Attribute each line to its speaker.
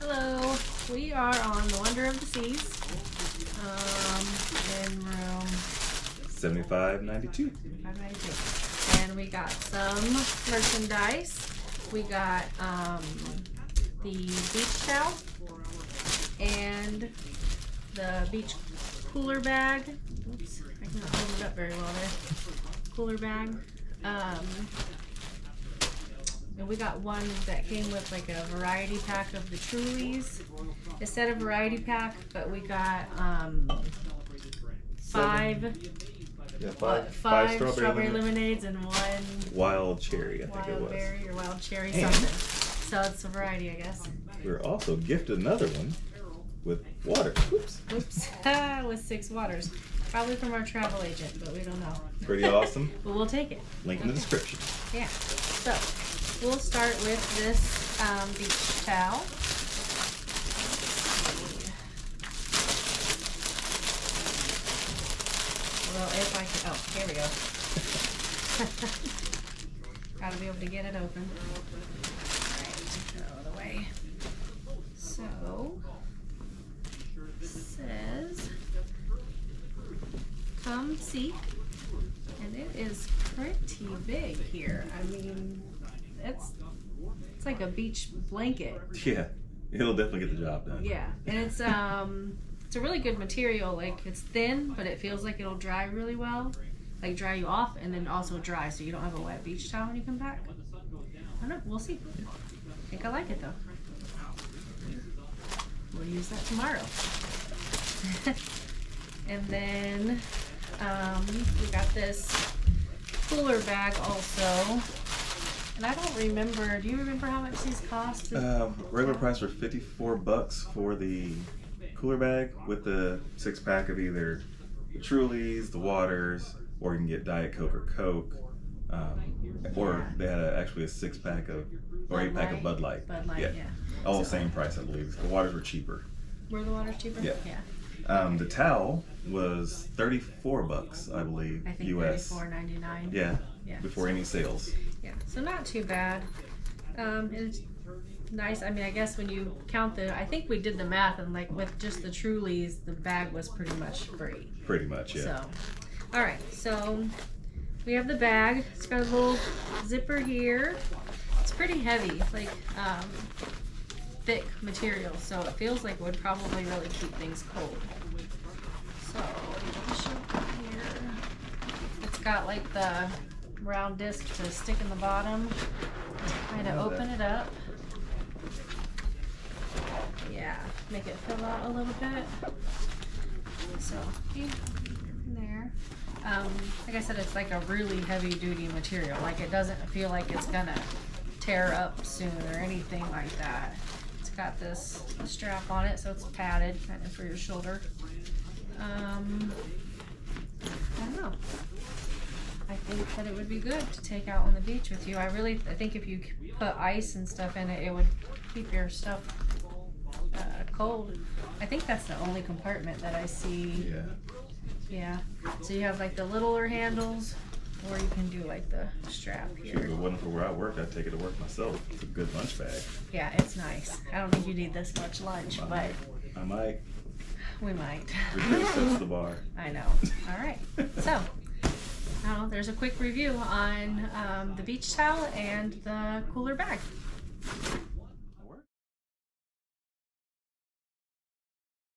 Speaker 1: Hello, we are on the Wonder of the Seas, in room
Speaker 2: 7592.
Speaker 1: 592, and we got some merchandise. We got the beach towel and the beach cooler bag. Oops, I cannot hold it up very well there. Cooler bag. And we got one that came with like a variety pack of the Trulies. It said a variety pack, but we got five strawberry lemonades and one
Speaker 2: wild cherry, I think it was.
Speaker 1: Wild berry or wild cherry something. So it's a variety, I guess.
Speaker 2: We were also gifted another one with water. Oops.
Speaker 1: Oops. With 6 waters. Probably from our travel agent, but we don't know.
Speaker 2: Pretty awesome.
Speaker 1: But we'll take it.
Speaker 2: Link in the description.
Speaker 1: Yeah. So we'll start with this beach towel. Well, if I can, oh, here we go. Gotta be able to get it open. Alright, out of the way. So, it says, come see. And it is pretty big here. I mean, it's like a beach blanket.
Speaker 2: Yeah, it'll definitely get the job done.
Speaker 1: Yeah, and it's a really good material. Like, it's thin, but it feels like it'll dry really well. Like, dry you off and then also dry, so you don't have a wet beach towel when you come back. I don't know, we'll see. I think I like it though. We'll use that tomorrow. And then we got this cooler bag also. And I don't remember, do you remember how much these cost?
Speaker 2: Regular price were $54 for the cooler bag with the 6-pack of either the Trulies, the waters, or you can get Diet Coke or Coke. Or they had actually a 6-pack of, or 8-pack of Bud Light.
Speaker 1: Bud Light, yeah.
Speaker 2: All the same price, I believe. The waters were cheaper.
Speaker 1: Were the waters cheaper?
Speaker 2: Yeah. The towel was $34, I believe,
Speaker 1: I think
Speaker 2: US.
Speaker 1: $34.99.
Speaker 2: Yeah. Before any sales.
Speaker 1: Yeah, so not too bad. It's nice. I mean, I guess when you count I think we did the math, and like with just the Trulies, the bag was pretty much free.
Speaker 2: Pretty much, yeah.
Speaker 1: So, all right. So we have the bag. It's got a little zipper here. It's pretty heavy, like thick material, so it feels like it would probably really keep things cold. So let me show you here. It's got like the round disc to stick in the bottom. Kind of open it up. Yeah, make it fill out a little bit. So there. Like I said, it's like a really heavy duty material. Like, it doesn't feel like it's gonna tear up soon or anything like that. It's got this strap on it, so it's padded kind of for your shoulder. I don't know. I think that it would be good to take out on the beach with you. I think if you put ice and stuff in it, it would keep your stuff cold. I think that's the only compartment that I see.
Speaker 2: Yeah.
Speaker 1: Yeah. So you have like the littler handles, or you can do like the strap here.
Speaker 2: If it wasn't for where I work, I'd take it to work myself. It's a good lunch bag.
Speaker 1: Yeah, it's nice. I don't think you need this much lunch, but
Speaker 2: I might.
Speaker 1: We might.
Speaker 2: Sets the bar.
Speaker 1: I know. All right. So, now there's a quick review on the beach towel and the cooler bag.